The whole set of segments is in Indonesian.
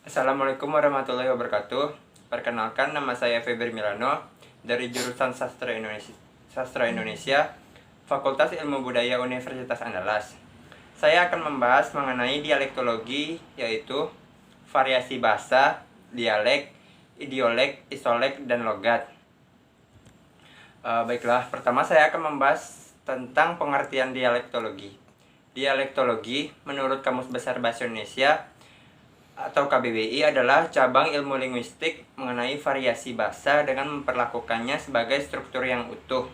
Assalamualaikum warahmatullahi wabarakatuh. Perkenalkan, nama saya Feber Milano dari jurusan Sastra Indonesia, Fakultas Ilmu Budaya Universitas Andalas. Saya akan membahas mengenai dialektologi, yaitu variasi bahasa, dialek, idiolek, isolek, dan logat. Baiklah, pertama saya akan membahas tentang pengertian dialektologi. Dialektologi menurut Kamus Besar Bahasa Indonesia atau KBBI adalah cabang ilmu linguistik mengenai variasi bahasa dengan memperlakukannya sebagai struktur yang utuh.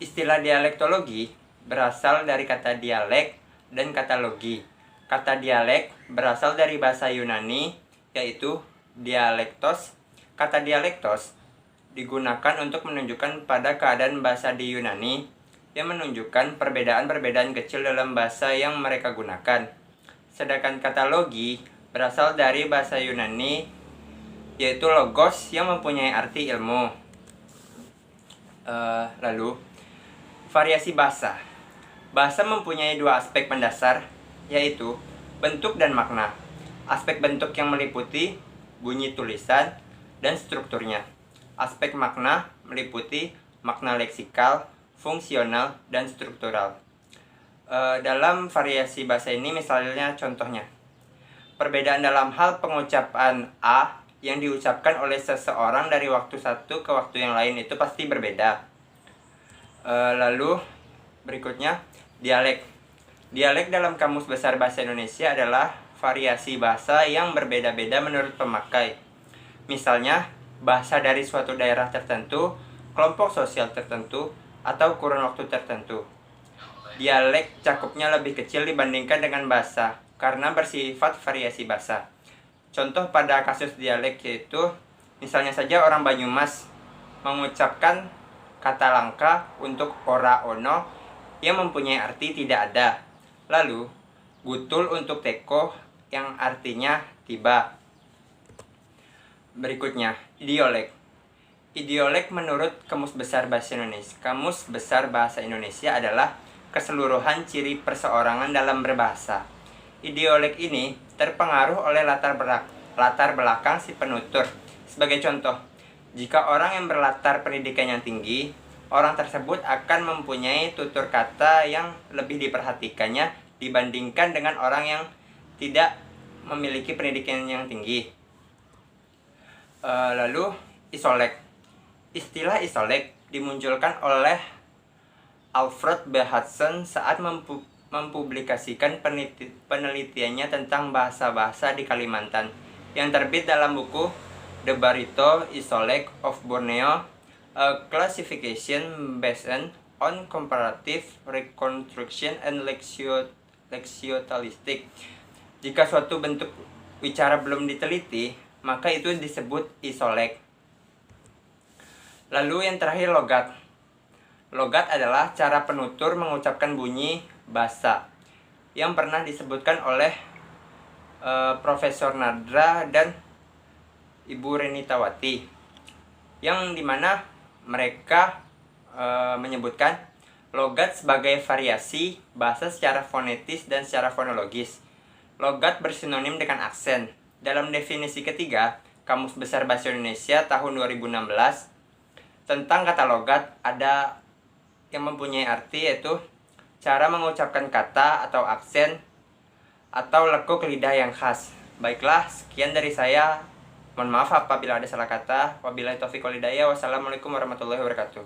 Istilah dialektologi berasal dari kata dialek dan kata logi. Kata dialek berasal dari bahasa Yunani, yaitu dialektos. Kata dialektos digunakan untuk menunjukkan pada keadaan bahasa di Yunani yang menunjukkan perbedaan-perbedaan kecil dalam bahasa yang mereka gunakan. Sedangkan kata logi berasal dari bahasa Yunani, yaitu logos yang mempunyai arti ilmu. Lalu, variasi bahasa. Bahasa mempunyai dua aspek mendasar, yaitu bentuk dan makna. Aspek bentuk yang meliputi bunyi tulisan dan strukturnya. Aspek makna meliputi makna leksikal, fungsional, dan struktural. Dalam variasi bahasa ini, misalnya contohnya, perbedaan dalam hal pengucapan A yang diucapkan oleh seseorang dari waktu satu ke waktu yang lain itu pasti berbeda. Lalu berikutnya, dialek. Dialek dalam Kamus Besar Bahasa Indonesia adalah variasi bahasa yang berbeda-beda menurut pemakai. Misalnya, bahasa dari suatu daerah tertentu, kelompok sosial tertentu, atau kurun waktu tertentu. Dialek cakupnya lebih kecil dibandingkan dengan bahasa karena bersifat variasi bahasa. Contoh pada kasus dialek yaitu, misalnya saja orang Banyumas mengucapkan kata langka untuk ora ono yang mempunyai arti tidak ada. Lalu, gutul untuk teko yang artinya tiba. Berikutnya, idiolek. Idiolek menurut Kamus Besar Bahasa Indonesia adalah keseluruhan ciri perseorangan dalam berbahasa. Idiolek ini terpengaruh oleh latar belakang si penutur. Sebagai contoh, jika orang yang berlatar pendidikan yang tinggi, orang tersebut akan mempunyai tutur kata yang lebih diperhatikannya dibandingkan dengan orang yang tidak memiliki pendidikan yang tinggi. Lalu, isolek. Istilah isolek dimunculkan oleh Alfred B. Hudson saat mempublikasikan penelitiannya tentang bahasa-bahasa di Kalimantan yang terbit dalam buku The Barito Isolek of Borneo, a classification based on comparative reconstruction and lexiotalistic. Jika suatu bentuk wicara belum diteliti, maka itu disebut isolek. Lalu yang terakhir, logat. Logat adalah cara penutur mengucapkan bunyi bahasa yang pernah disebutkan oleh Profesor Nadra dan Ibu Renitawati, yang dimana mereka menyebutkan logat sebagai variasi bahasa secara fonetis dan secara fonologis. Logat bersinonim dengan aksen. Dalam definisi ketiga, Kamus Besar Bahasa Indonesia tahun 2016, tentang kata logat ada yang mempunyai arti yaitu cara mengucapkan kata atau aksen atau lekuk lidah yang khas. Baiklah, sekian dari saya. Mohon maaf apabila ada salah kata. Wabillahi taufiq wal hidayah. Wassalamualaikum warahmatullahi wabarakatuh.